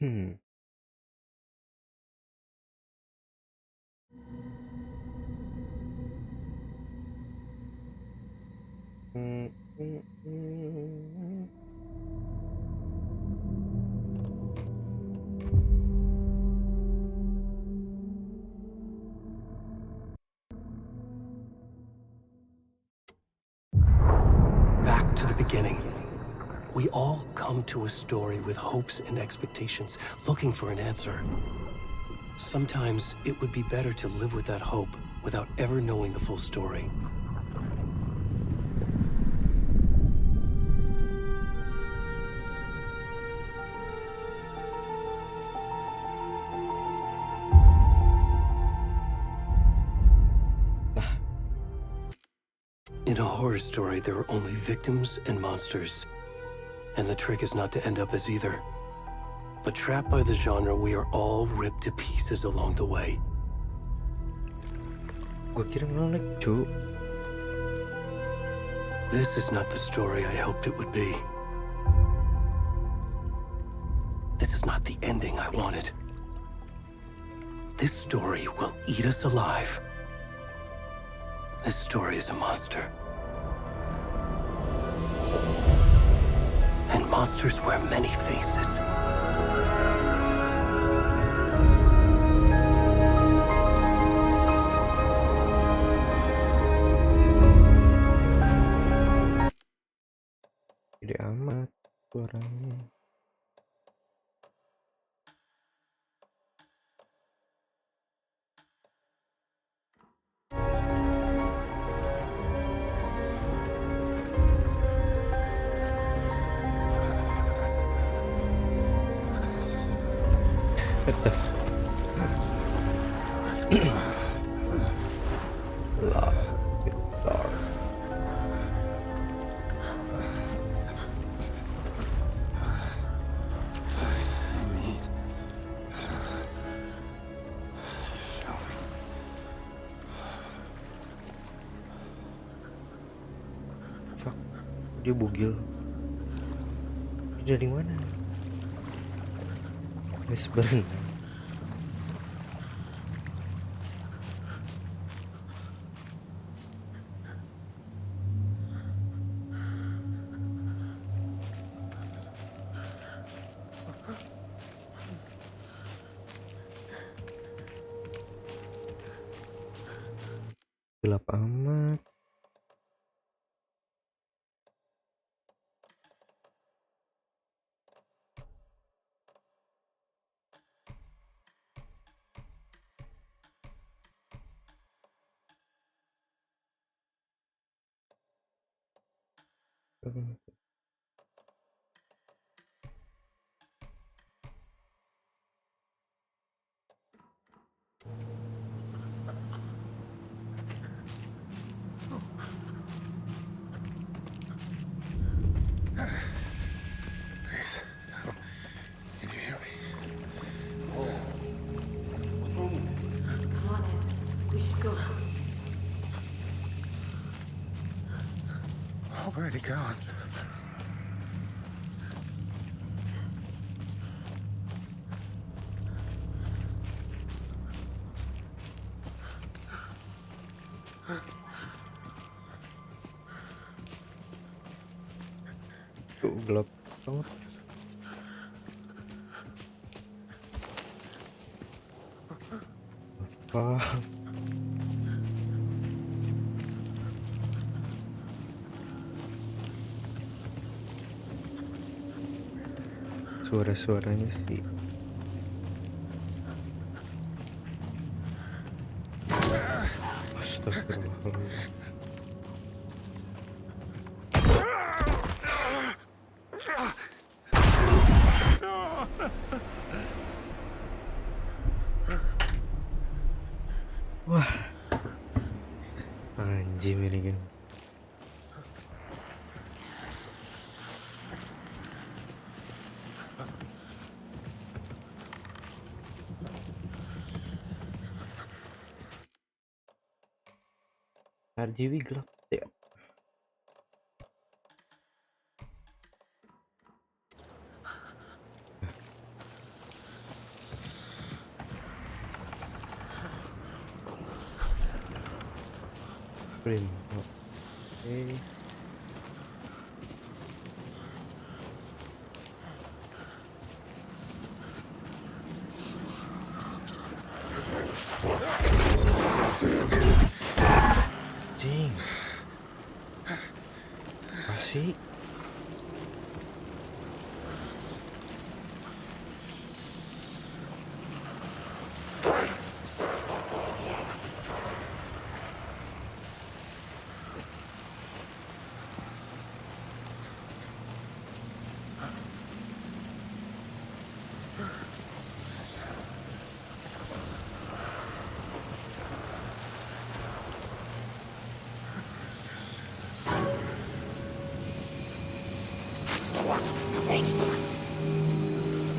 Hmm. Hmm, hmm, hmm. Back to the beginning. We all come to a story with hopes and expectations, looking for an answer. Sometimes it would be better to live with that hope without ever knowing the full story. In a horror story, there are only victims and monsters. And the trick is not to end up as either. But trapped by the genre, we are all ripped to pieces along the way. Gua kira ngelag, cu. This is not the story I hoped it would be. This is not the ending I wanted. This story will eat us alive. This story is a monster. And monsters wear many faces. Gede amat suaranya. Lock it dark. Fuck, dia bugil. Dia dari mana? Westburn. Gelap amat. Can you hear me? Oh. What's wrong with you? Come on, Ed. We should go. Oh, where'd he gone? Tuh gelap banget. Apa? Suara-suaranya sih. Astagfirullahaladzim. Wah, anjing ini kan. RGB gelap ya. Frame. Oke. Anjing. Apa sih?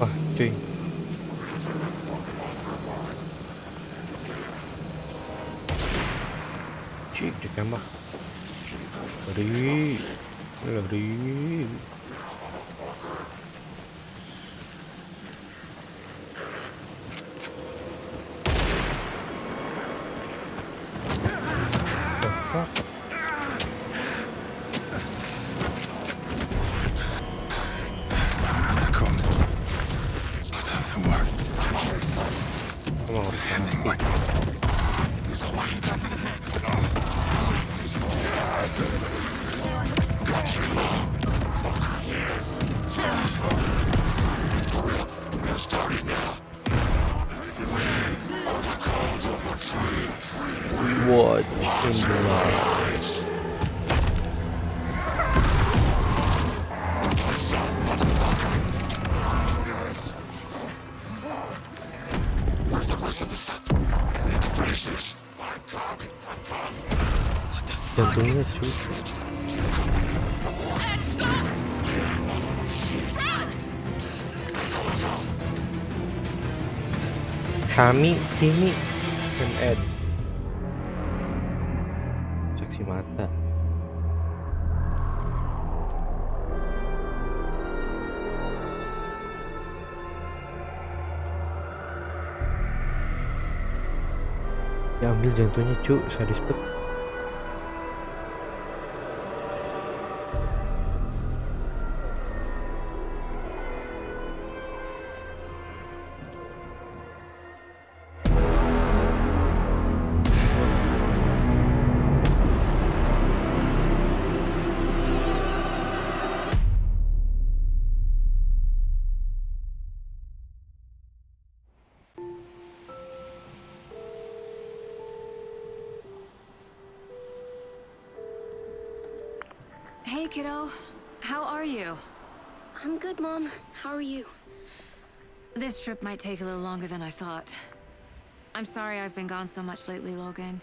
Wah, cuy. Cik, ditembak. Lari. Lari. The fuck? Code. That doesn't work. Come on, Ending wick. what in the light? Where's the rest of the stuff? I need to finish this. Jantungnya cuy. Kami, Kimi, dan Ed. Saksi mata. Ya ambil jantungnya cu, sadis bet. Hey, kiddo. How are you? I'm good, Mom. How are you? This trip might take a little longer than I thought. I'm sorry I've been gone so much lately, Logan.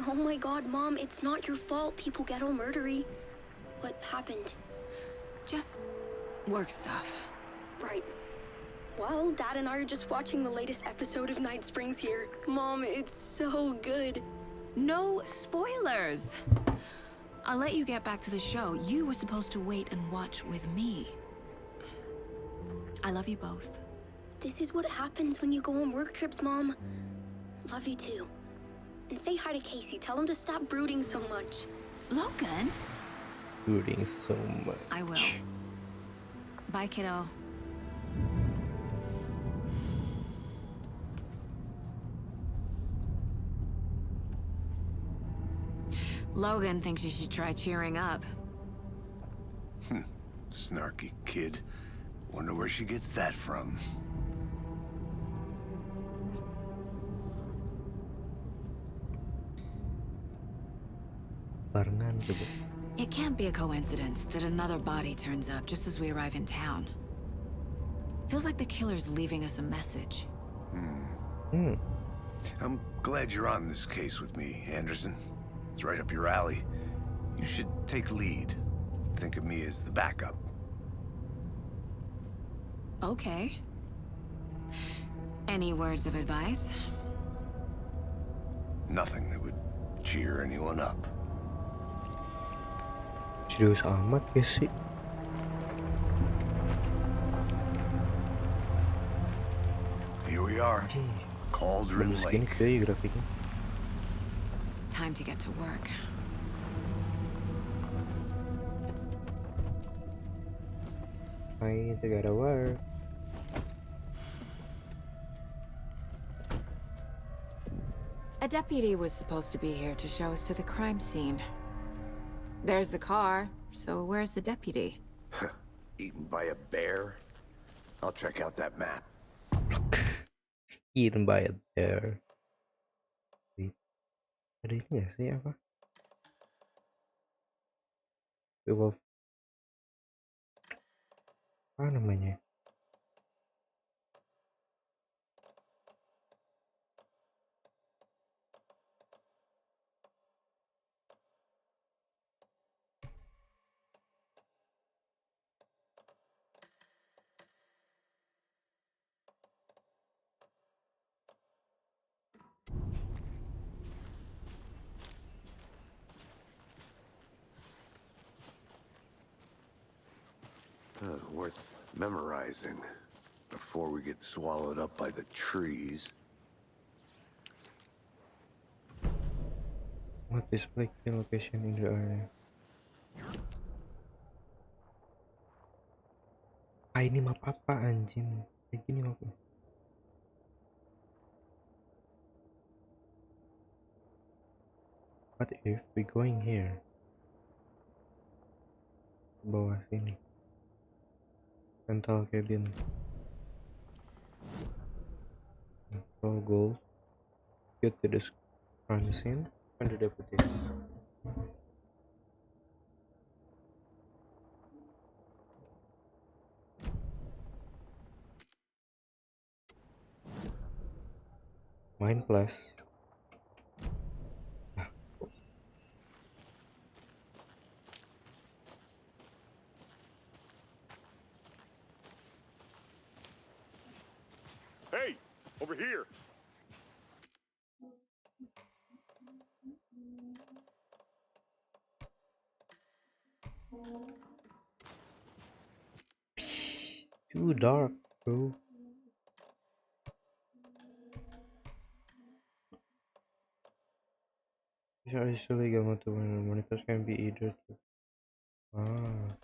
Oh my god, Mom, it's not your fault people get all murdery. What happened? Just work stuff. Right. Well, Dad and I are just watching the latest episode of Night Springs here. Mom, it's so good. No spoilers! I'll let you get back to the show. You were supposed to wait and watch with me. I love you both. This is what happens when you go on work trips, Mom. Love you too. And say hi to Casey. Tell him to stop brooding so much. Logan? Brooding so much. I will. Bye, kiddo. Logan thinks you should try cheering up. Snarky kid. Wonder where she gets that from. Barengan coba. It can't be a coincidence that another body turns up just as we arrive in town. Feels like the killer's leaving us a message. I'm glad you're on this case with me, Anderson. It's right up your alley. You should take lead. Think of me as the backup. Okay. Any words of advice? Nothing that would cheer anyone up. Serius amat ya sih. Here we are. Cauldron Bagus gini Lake. cuy grafiknya. Time to get to work. I gotta work. A deputy was supposed to be here to show us to the crime scene. There's the car, so where's the deputy? Eaten by a bear? I'll check out that map. Eaten by a bear. Wait, ada ini nggak sih apa? Wolf. Apa namanya? Worth memorizing before we get swallowed up by the trees. What is like the location in the area? Ah, ini map apa anjing? Kayak gini map. What if we going here? Bawah sini. Rental cabin. Roll gold. Get to the crime scene. And the deputies. Mine plus. Hey, over here. Too dark, bro. These are usually gamma to monitors can be either. Ah,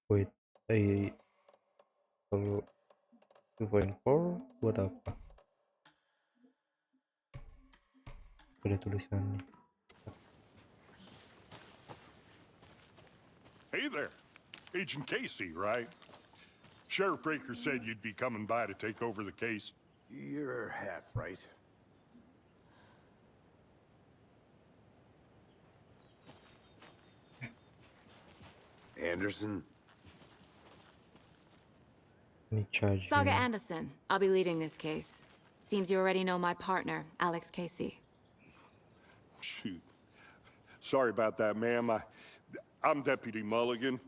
wait. Kalau 2.4 buat apa? Ada tulisannya. Hey there. Agent Casey, right? Sheriff Breaker said you'd be coming by to take over the case. You're half right. Anderson? Let me charge Saga you. Anderson. I'll be leading this case. Seems you already know my partner, Alex Casey. Shoot. Sorry about that, ma'am. I'm Deputy Mulligan.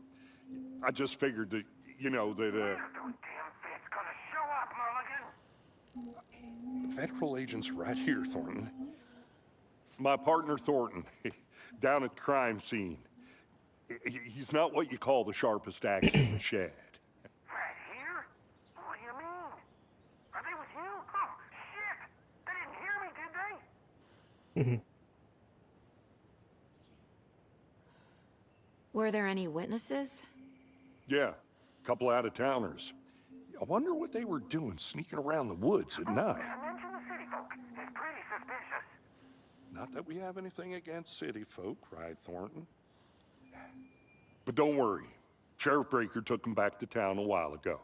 I just figured that, you know, that, Federal agents right here, Thornton. My partner, Thornton, down at the crime scene. He's not what you call the sharpest axe in the shed. Right here? What do you mean? Are they with you? Oh, shit! They didn't hear me, did they? Were there any witnesses? Yeah, a couple out-of-towners. I wonder what they were doing sneaking around the woods at night. Mention the city folk. It's pretty suspicious. Not that we have anything against city folk, cried Thornton. But don't worry. Sheriff Breaker took them back to town a while ago.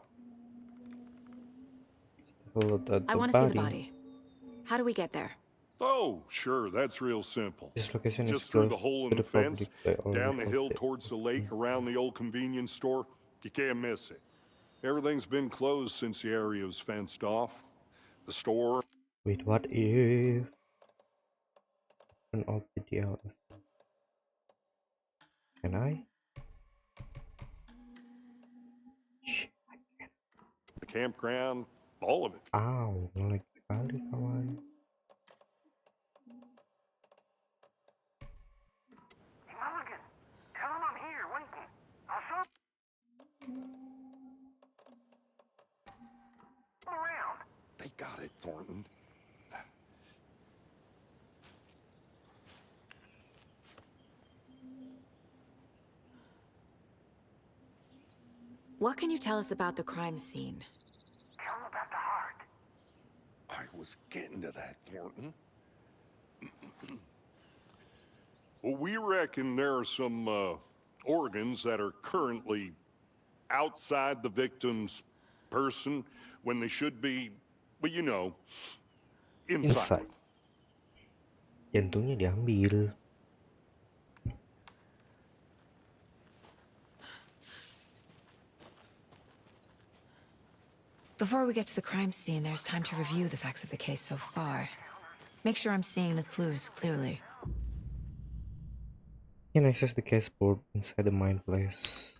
I want to see the body. How do we get there? Oh, sure, that's real simple. This location is Just through the closed hole in to the the fence, public by down only the hill public. towards the lake, around the old convenience store. You can't miss it. Everything's been closed since the area was fenced off. The store. Wait, what if an OPDL? Can I? Shit, I can't. The campground, all of it. Ow, ngelag sekali kawan. Mulligan, tell them I'm here, waiting. I'll show them around. They got it, Thornton. What can you tell us about the crime scene? Tell him about the heart. I was getting to that, Thornton. Well, we reckon there are some organs that are currently outside the victim's person when they should be, well, you know, inside. Inside. Jantungnya diambil. Before we get to the crime scene, there's time to review the facts of the case so far. Make sure I'm seeing the clues clearly. You can access the case board inside the mine place.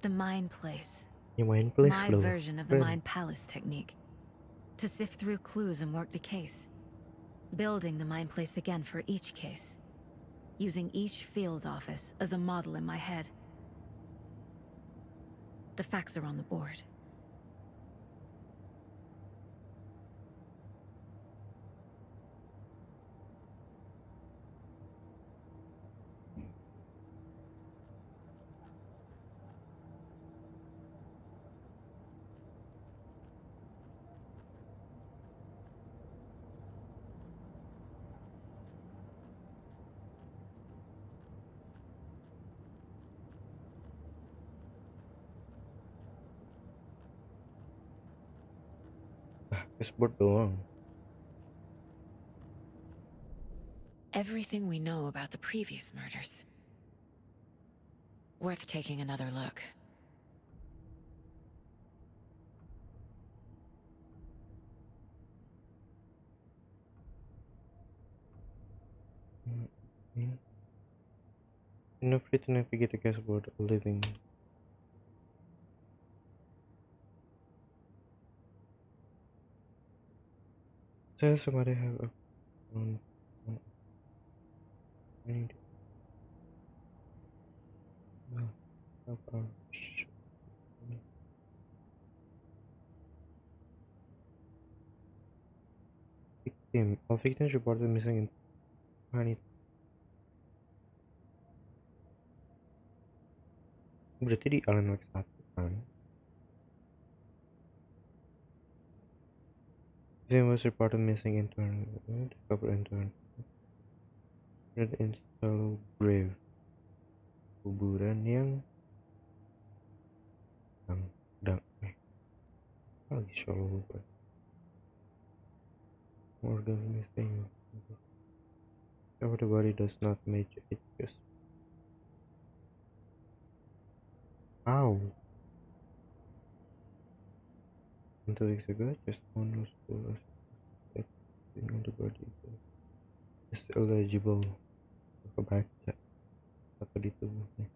The Mine Place. Yung mine place My loh. version of the Keren. Mine Palace technique. To sift through clues and work the case. Building the Mine Place again for each case. Using each field office as a model in my head. The facts are on the board. Case board doang. Everything we know about the previous murders. Worth taking another look. Feel free to navigate the case board living. Does somebody have a phone? I need victim. All victims reported missing in honey. Berarti di Alan Wake 1 kan? Victim was reported missing in discovered in install grave. Kuburan yang lagi solo lupa. Organ missing. Cover the body does not match it just. Ow. 2 weeks ago, just one was on the body is eligible. Kebaca apa di tubuhnya.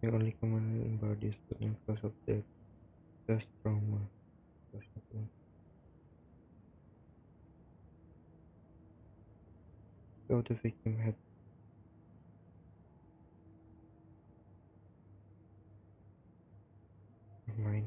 The only common in body is the cause of death, just trauma. So the victim had mind.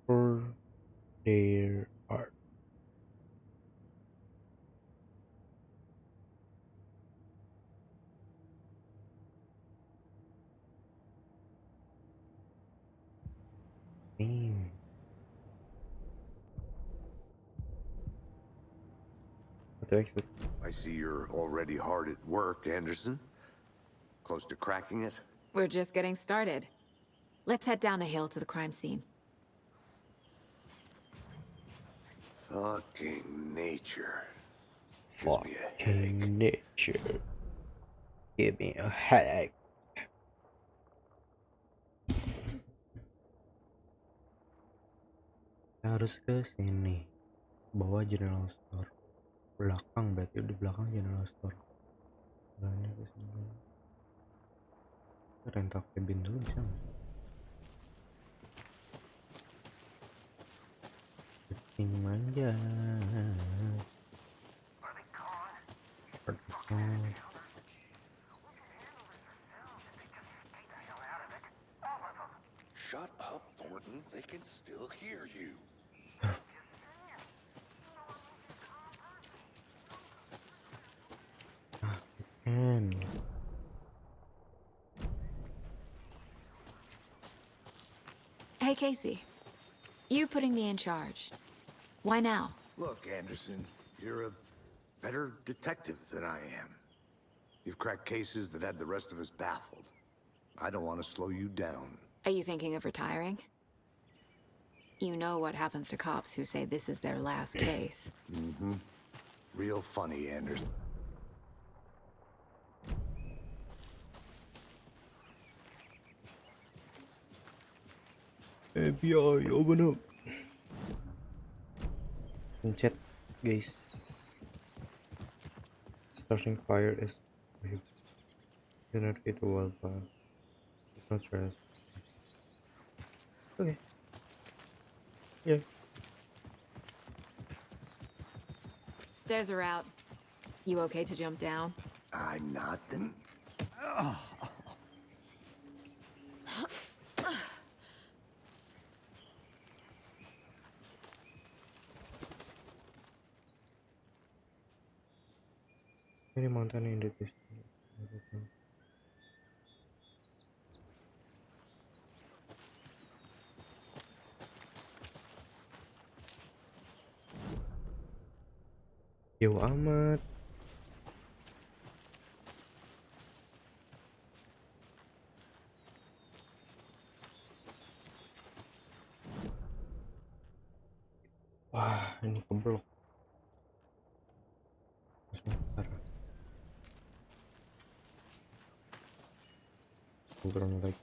For their art. What to expect? I see you're already hard at work, Anderson. Close to cracking it? We're just getting started. Let's head down the hill to the crime scene. Fucking nature. Gives me a headache. Fucking nature. Give me a headache. Harus ke sini, bawah general store. Belakang berarti di belakang general store. Nah, ini ke sini. Rental cabin dulu bisa nggak? Kucing manja. Vertical. Shut up, Thornton. They can still hear you. And Hey, Casey. You putting me in charge. Why now? Look, Anderson, you're a better detective than I am. You've cracked cases that had the rest of us baffled. I don't want to slow you down. Are you thinking of retiring? You know what happens to cops who say this is their last case. Mm-hmm. Real funny, Anderson. FBI, open up. Pencet, guys. Starting fire is do not hit the wildfire. It's not stress. Okay. Yeah. Stairs are out. You okay to jump down? I'm not then. Any mountain in the distance. Jauh amat. Wah, ini keblok. Sebentar. Turun lagi.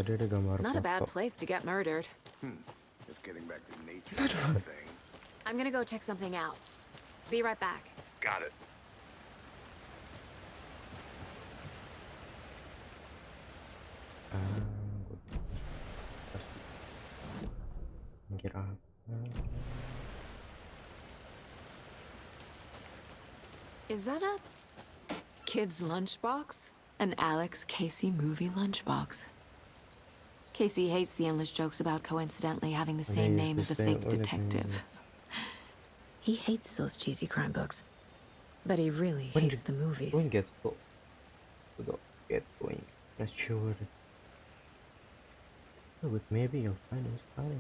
Tadi ada gambar Not a bad foto. place to get murdered. Just getting back to nature thing. I'm gonna go check something out. Be right back. Got it. Mikir apa? Is that a kid's lunchbox? An Alex Casey movie lunchbox. Casey hates the endless jokes about coincidentally having the same name as a fake detective. He hates those cheesy crime books, but he really hates the movies. When get going. Not sure. Oh, but maybe you'll find it funny.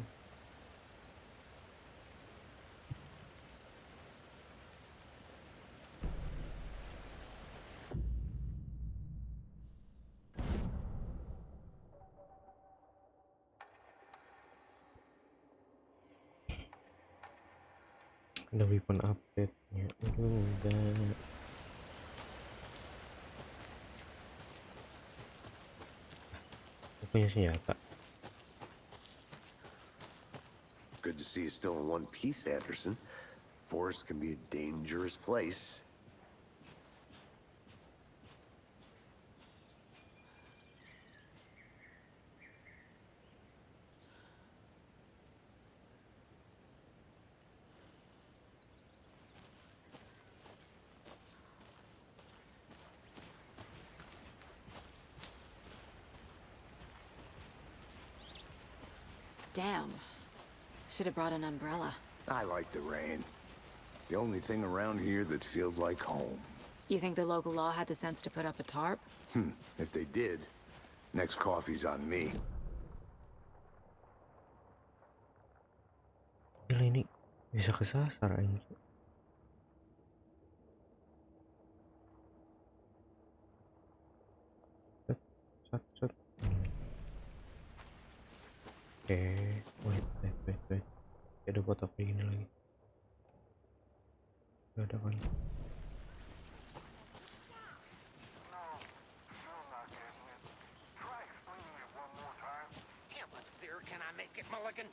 Ada weapon update nya enggak. Punya senjata. Good to see you still in one piece, Anderson. Forest can be a dangerous place. Damn. Should have brought an umbrella. I like the rain. The only thing around here that feels like home. You think the local law had the sense to put up a tarp? If they did, next coffee's on me. Gila ini bisa kesasar aja. Set. Oke, wait. Ada kotak kayak gini lagi. Gak ada kan? Try explaining it one more time. Yeah, but there can Take it, Mulligan.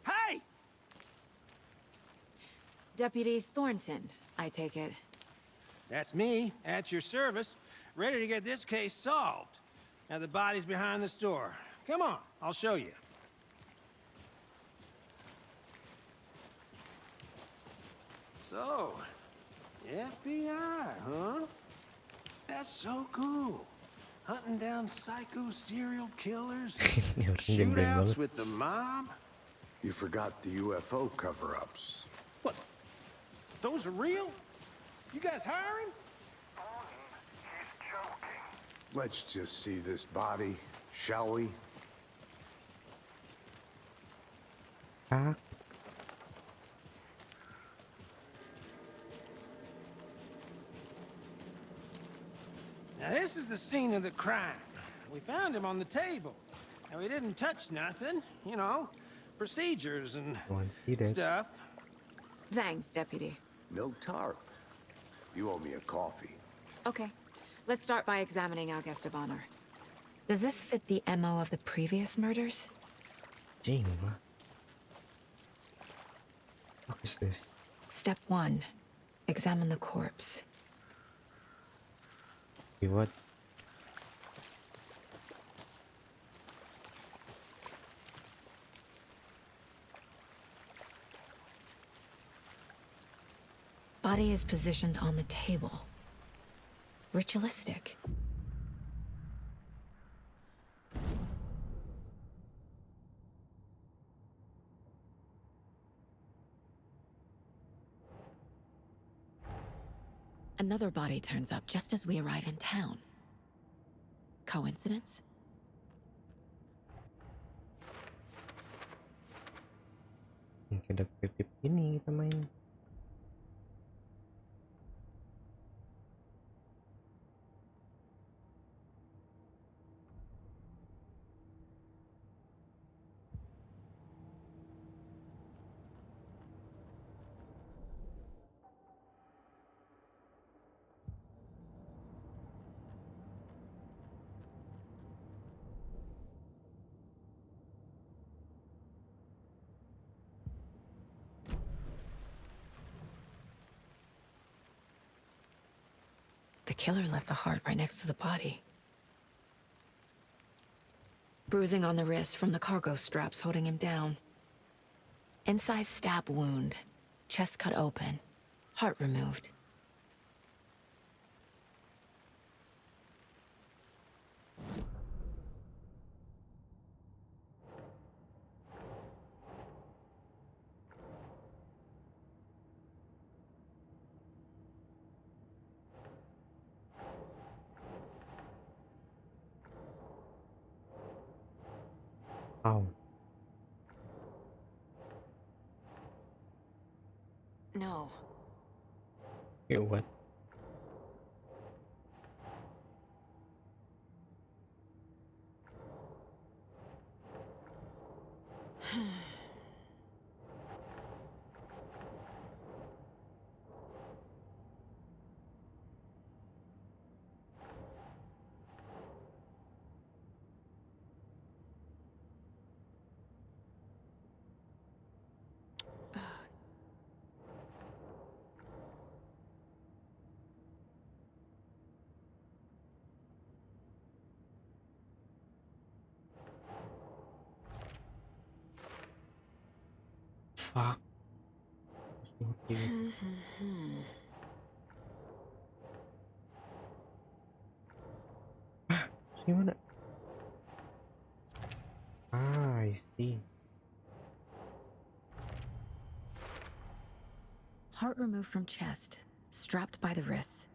Hey! Deputy Thornton, I take it. That's me, at your service, ready to get this case solved. Now the body's behind the store. Come on, I'll show you. So, FBI, huh? That's so cool. Hunting down psycho serial killers, Ini orang gembleng shootouts banget. with the mob. You forgot the UFO cover-ups. What? Those are real? You guys hiring? He's joking. Let's just see this body, shall we? Ah, Now this is the scene of the crime. We found him on the table. And we didn't touch nothing, you know, procedures and want to see that. stuff. Thanks, Deputy. No tarp. You owe me a coffee. Okay, let's start by examining our guest of honor. Does this fit the MO of the previous murders? Jing lah. What is this? Step 1. Examine the corpse. See what? Body is positioned on the table. Ritualistic. Another body turns up just as we arrive in town. Coincidence? Ada pip ini kita main. The killer left the heart right next to the body. Bruising on the wrist from the cargo straps holding him down. Inside stab wound, chest cut open, heart removed. Ow. No. Okay, what? Fuck. Gimana? Ah, I see. Heart removed from chest, strapped by the wrists.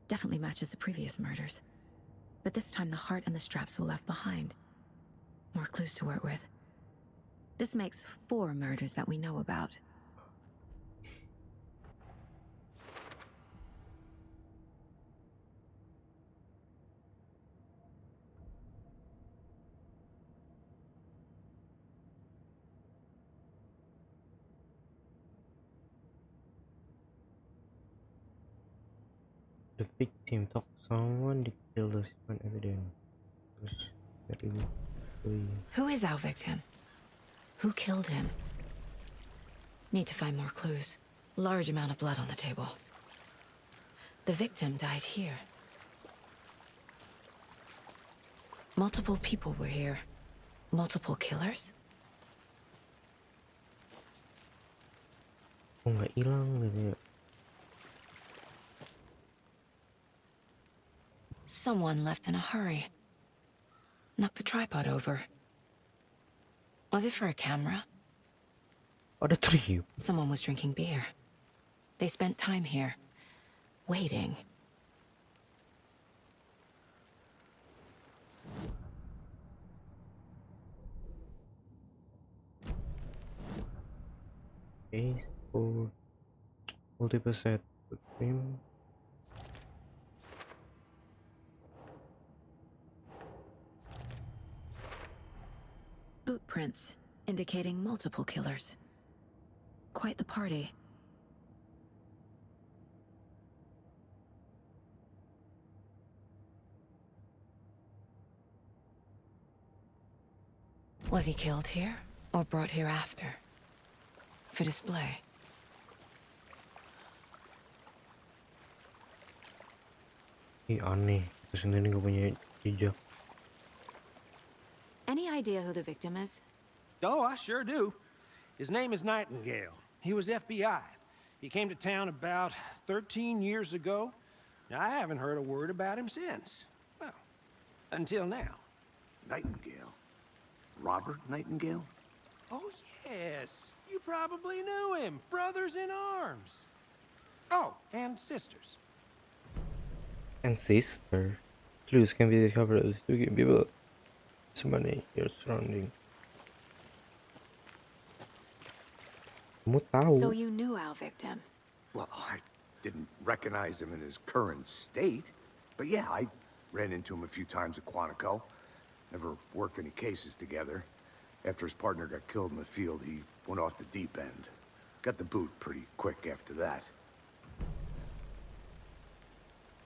Definitely matches the previous murders. But this time the heart and the straps were left behind. More clues to work with. This makes 4 murders that we know about. The victim talk someone the killers find evidence. Very good. Who is our victim? Who killed him? Need to find more clues. Large amount of blood on the table. The victim died here. Multiple people were here. Multiple killers? Oh, nggak hilang gitu ya. Someone left in a hurry. Knocked the tripod over. Was it for a camera? Ada trip. Someone was drinking beer. They spent time here, waiting. Okay, so multiple set victim. Boot prints, indicating multiple killers. Quite the party. Was he killed here, or brought here after? For display? Ih, aneh. Terus sendiri nggak punya jejak. Any idea who the victim is? Oh, I sure do. His name is Nightingale. He was FBI. He came to town about 13 years ago. Now, I haven't heard a word about him since. Well, until now. Nightingale? Robert Nightingale? Oh, yes. You probably knew him. Brothers in arms. Oh, and sisters. And sister. Clues can be discovered as to give people somebody your surrounding. Kamu tahu? So you knew our victim? Well, I didn't recognize him in his current state. But yeah, I ran into him a few times at Quantico. Never worked any cases together. After his partner got killed in the field, he went off the deep end. Got the boot pretty quick after that.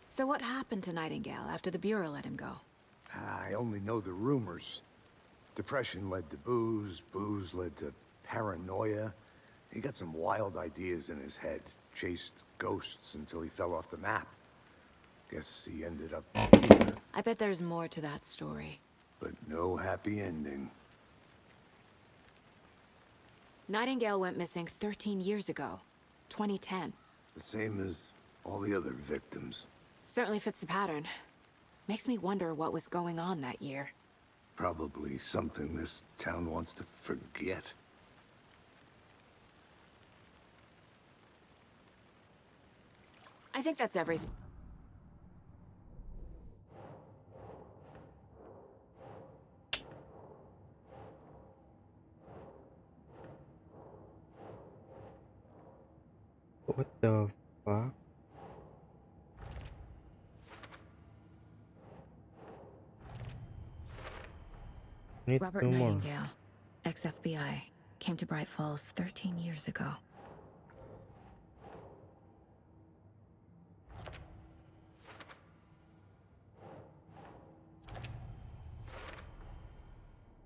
So what happened to Nightingale after the Bureau let him go? I only know the rumors. Depression led to booze, booze led to paranoia. He got some wild ideas in his head, chased ghosts until he fell off the map. Guess he ended up here, I bet there's more to that story. but no happy ending. Nightingale went missing 13 years ago, 2010. The same as all the other victims. Certainly fits the pattern. Makes me wonder what was going on that year. Probably something this town wants to forget. I think that's everything. What the fuck? Need Robert two more. Nightingale, ex-FBI, came to Bright Falls 13 years ago.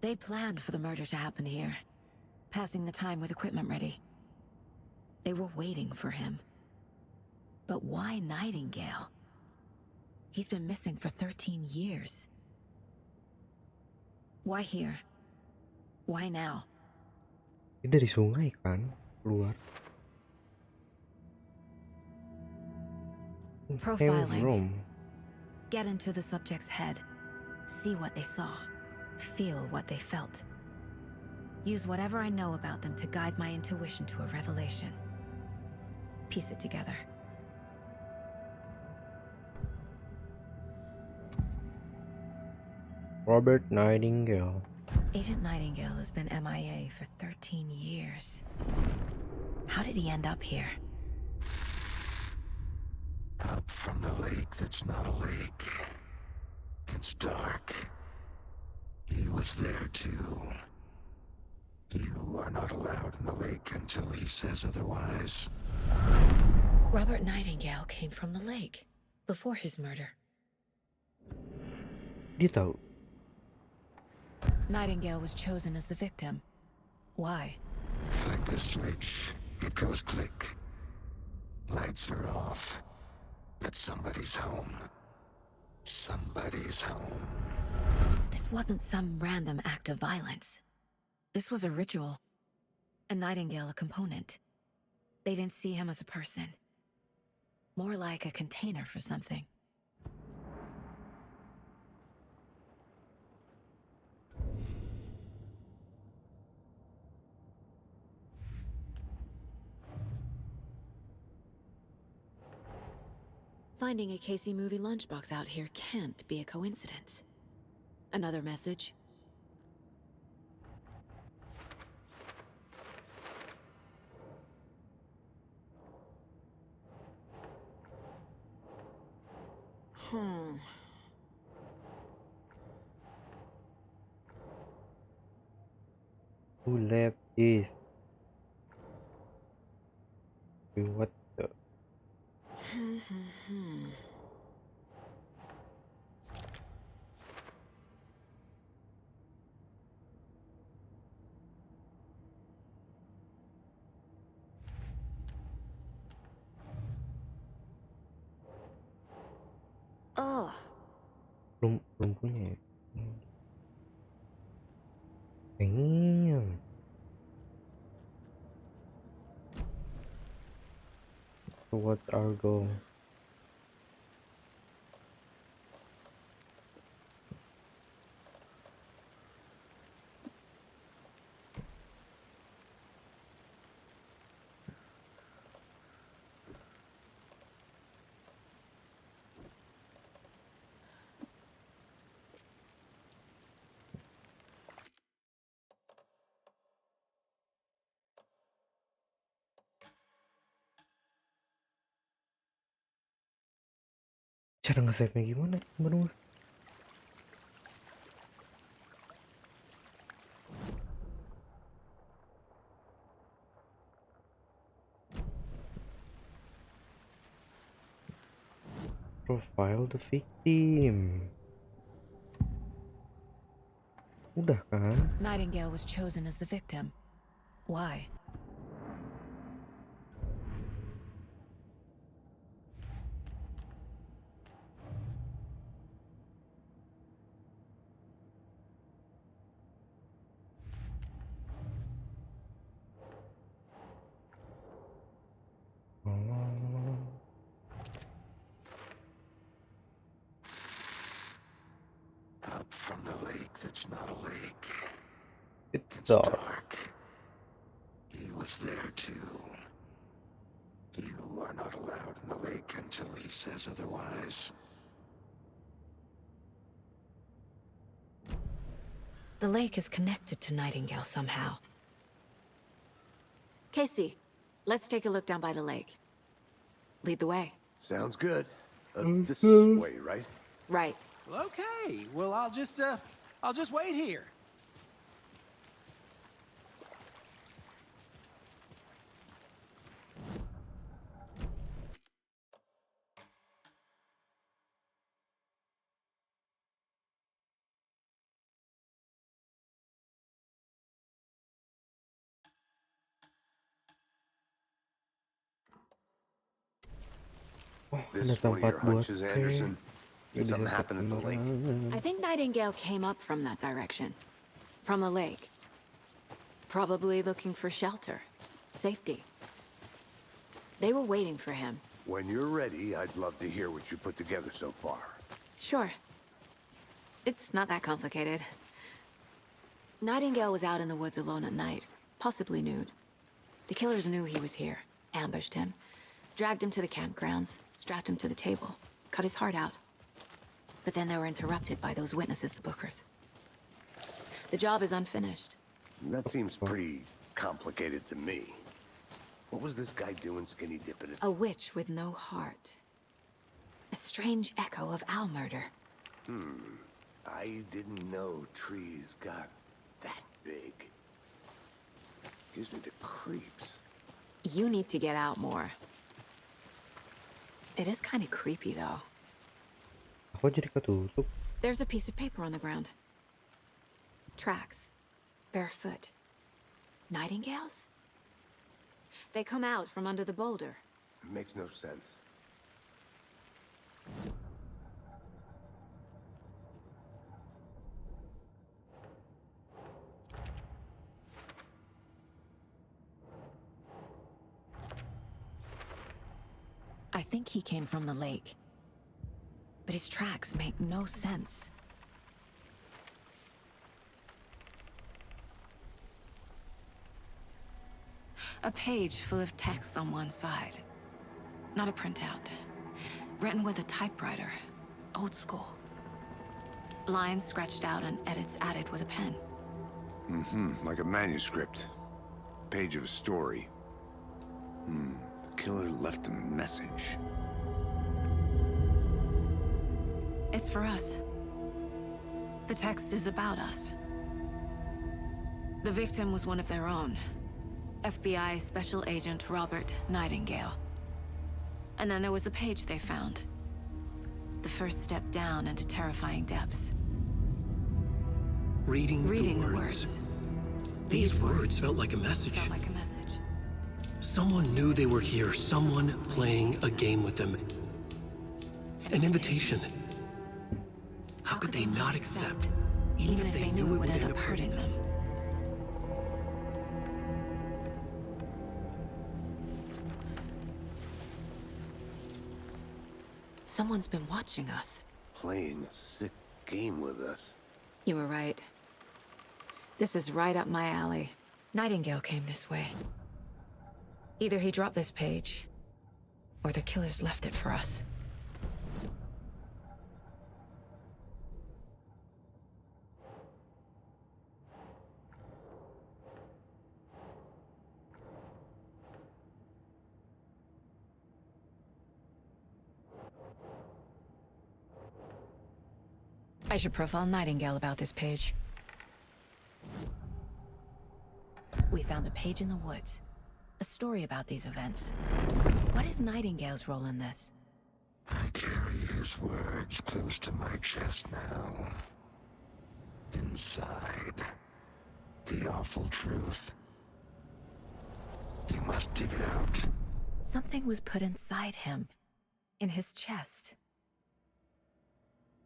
They planned for the murder to happen here, passing the time with equipment ready. They were waiting for him. But why Nightingale? He's been missing for 13 years. Why here? Why now? Ini dari sungai kan? Keluar. Profiling. Room. Get into the subject's head. See what they saw. Feel what they felt. Use whatever I know about them to guide my intuition to a revelation. Piece it together. Robert Nightingale. Agent Nightingale has been MIA for 13 years. How did he end up here? Up from the lake that's not a lake. It's dark. He was there too. You are not allowed in the lake until he says otherwise. Robert Nightingale came from the lake. before his murder. Dia tahu. Nightingale was chosen as the victim. Why? Flick the switch, it goes click. Lights are off. But somebody's home. Somebody's home. This wasn't some random act of violence. This was a ritual. And Nightingale a component. They didn't see him as a person. More like a container for something. Finding a Casey movie lunchbox out here can't be a coincidence. Another message? Who left this? What the? Oh, Belum punya ya? Damn. So what's our goal? Cara nge-save-nya gimana? Bener. Profile the victim. Udah kan? Nightingale was chosen as the victim. Why? Up from the lake that's not a lake. It's It's dark. dark. He was there too. You are not allowed in the lake until he says otherwise. The lake is connected to Nightingale somehow. Casey, let's take a look down by the lake. Lead the way. Sounds good. This way, right? Right. Well, okay. Well, I'll just wait here. Oh, This ada one of tempat your buat hunches, save. Anderson? Nggak Did something bisa happen at the lake? sembarangan. I think Nightingale came up from that direction. From the lake. Probably looking for shelter. Safety. They were waiting for him. When you're ready, I'd love to hear what you put together so far. Sure. It's not that complicated. Nightingale was out in the woods alone at night, possibly nude. The killers knew he was here, ambushed him, dragged him to the campgrounds, strapped him to the table, cut his heart out. But then they were interrupted by those witnesses, the Bookers. The job is unfinished. That seems pretty complicated to me. What was this guy doing skinny dipping it? A witch with no heart. A strange echo of Al murder. I didn't know trees got that big. Gives me the creeps. You need to get out more. It is kind of creepy, though. Aku jadi ketutup. There's a piece of paper on the ground. Tracks. Barefoot. Nightingales? They come out from under the boulder. It makes no sense. I think he came from the lake. But his tracks make no sense. A page full of text on one side. Not a printout. Written with a typewriter. Old school. Lines scratched out and edits added with a pen. Like a manuscript. Page of a story. The killer left a message. It's for us. The text is about us. The victim was one of their own. FBI Special Agent Robert Nightingale. And then there was the page they found. The first step down into terrifying depths. Reading the words. words. These words felt like a message. Felt like a message. Someone knew they were here, someone playing a game with them. An invitation. How could they not accept, even if they knew it would end up hurting them? Someone's been watching us. Playing a sick game with us. You were right. This is right up my alley. Nightingale came this way. Either he dropped this page, or the killers left it for us. I should profile Nightingale about this page. We found a page in the woods. A story about these events. What is Nightingale's role in this? I carry his words close to my chest now. Inside, the awful truth. You must dig it out. Something was put inside him. In his chest.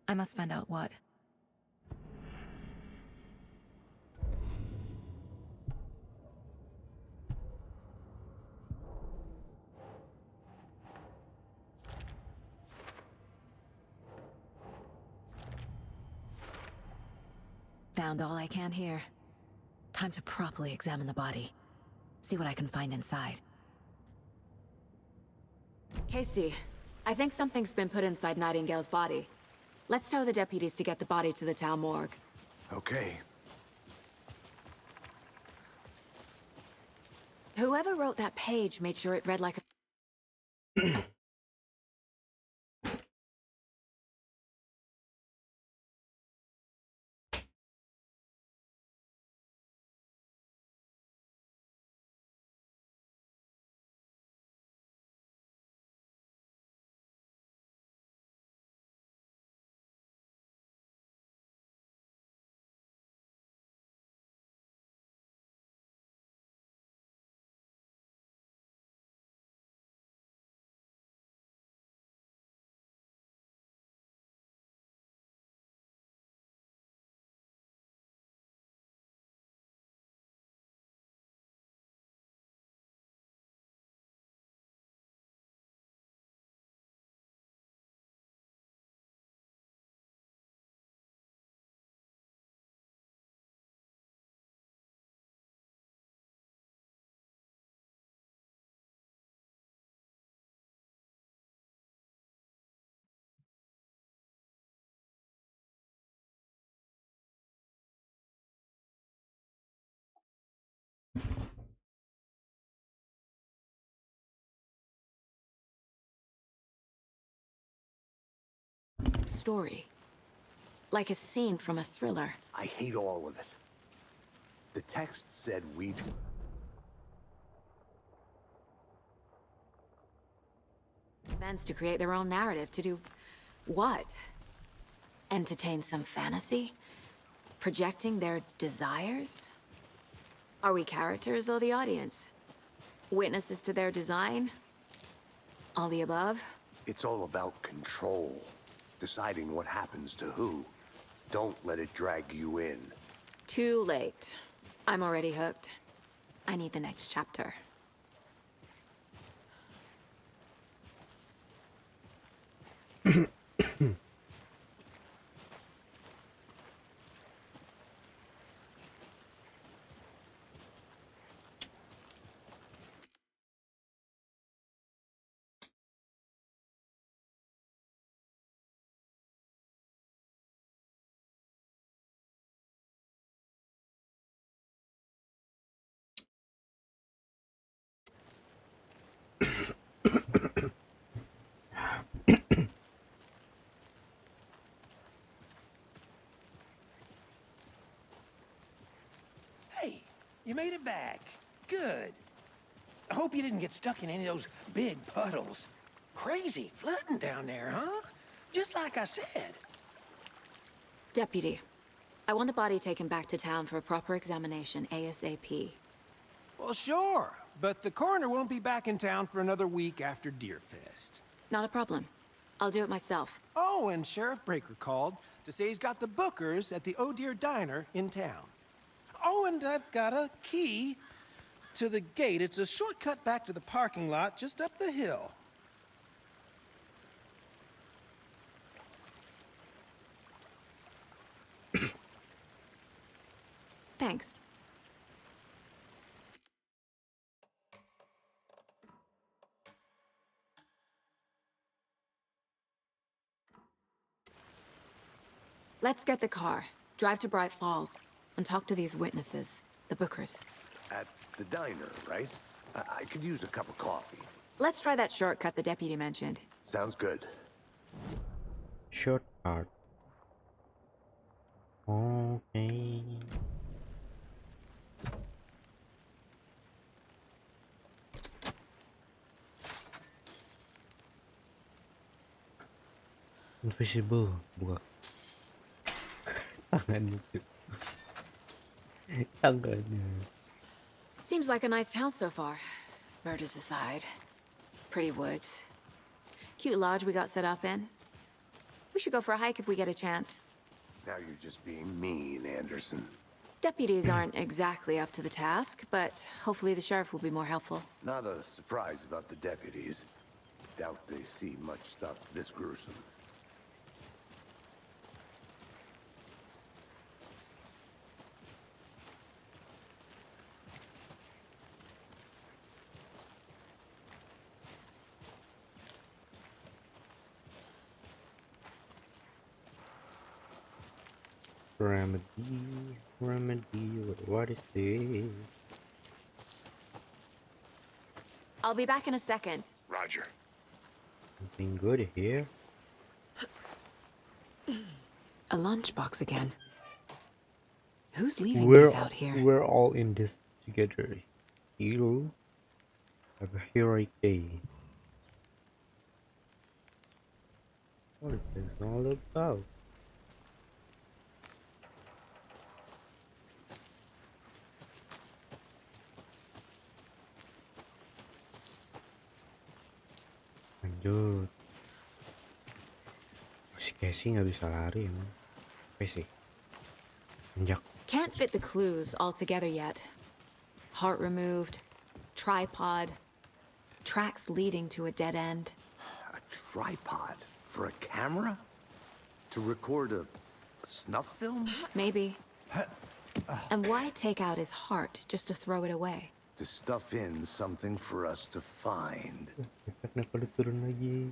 I must find out what. Found all I can here. Time to properly examine the body. See what I can find inside. Casey, I think something's been put inside Nightingale's body. Let's tell the deputies to get the body to the town morgue. Okay. Whoever wrote that page made sure it read like a... story. Like a scene from a thriller. I hate all of it. The text said we'd... Fans to create their own narrative to do... what? Entertain some fantasy? Projecting their desires? Are we characters or the audience? Witnesses to their design? All the above? It's all about control. Deciding what happens to who. Don't let it drag you in. Too late. I'm already hooked. I need the next chapter. Hey, you made it back. Good. I hope you didn't get stuck in any of those big puddles. Crazy flooding down there, huh? Just like I said. Deputy, I want the body taken back to town for a proper examination ASAP. Well, sure. But the coroner won't be back in town for another week after Deerfest. Not a problem. I'll do it myself. Oh, and Sheriff Breaker called to say he's got the Bookers at the Oh Dear Diner in town. Oh, and I've got a key to the gate. It's a shortcut back to the parking lot just up the hill. Thanks. Let's get the car, drive to Bright Falls, and talk to these witnesses, the Bookers. At the diner, right? I could use a cup of coffee. Let's try that shortcut the deputy mentioned. Sounds good. Shortcut. Okay. Invisible, buka tangan itu. Tangannya. Seems like a nice town so far. Murders aside. Pretty woods. Cute lodge we got set up in. We should go for a hike if we get a chance. Now you're just being mean, Anderson. Deputies aren't exactly up to the task, but hopefully the sheriff will be more helpful. Not a surprise about the deputies. Doubt they see much stuff this gruesome. Remedy, what is this? I'll be back in a second. Roger. Something good here? A lunchbox again. Who's leaving this out here? We're all in this together. Hero, have a heroic day. What is this all about? Lanjut. Si Casey nggak bisa lari emang. Apa sih? Injak. Can't fit the clues all together yet. Heart removed, tripod, tracks leading to a dead end. A tripod? For a camera? To record a snuff film? Maybe. And why take out his heart just to throw it away? To stuff in something for us to find. Kenapa lu turun lagi?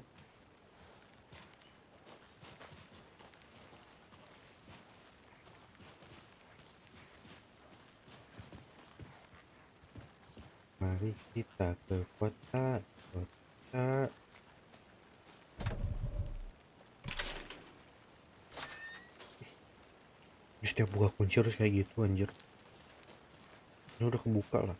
Mari kita ke kota. Setiap buka kunci harus kayak gitu anjir. Ini udah kebuka lah.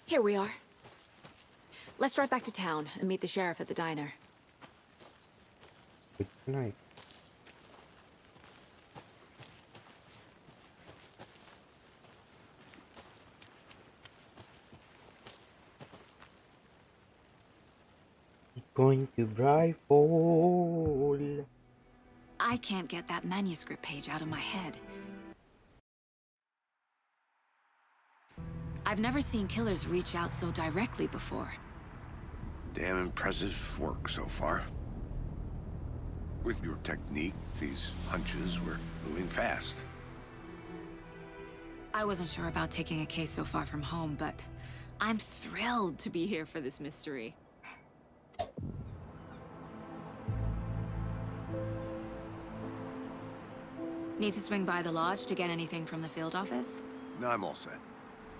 Here we are. Let's drive back to town and meet the sheriff at the diner. Good night. Going to Brightfall. I can't get that manuscript page out of my head. I've never seen killers reach out so directly before. Damn impressive work so far. With your technique, these hunches were moving fast. I wasn't sure about taking a case so far from home, but I'm thrilled to be here for this mystery. Need to swing by the lodge to get anything from the field office? No, I'm all set.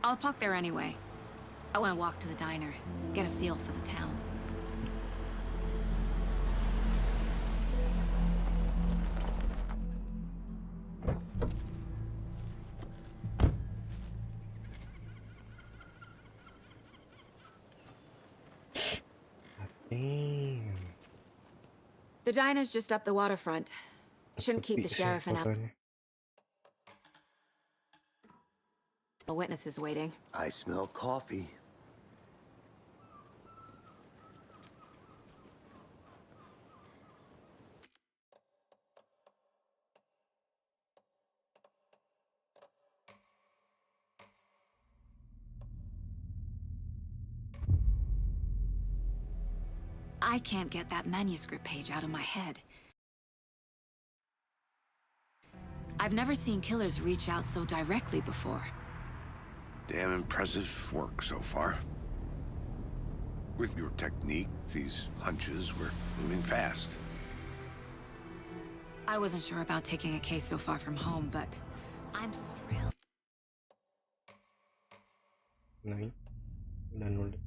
I'll park there anyway. I want to walk to the diner, get a feel for the town. Damn. The diner's just up the waterfront. Shouldn't keep the sheriff and witnesses waiting. I smell coffee. I can't get that manuscript page out of my head. I've never seen killers reach out so directly before. Damn impressive work so far. With your technique, these hunches were moving fast. I wasn't sure about taking a case so far from home, but I'm thrilled. Night. Dan udah.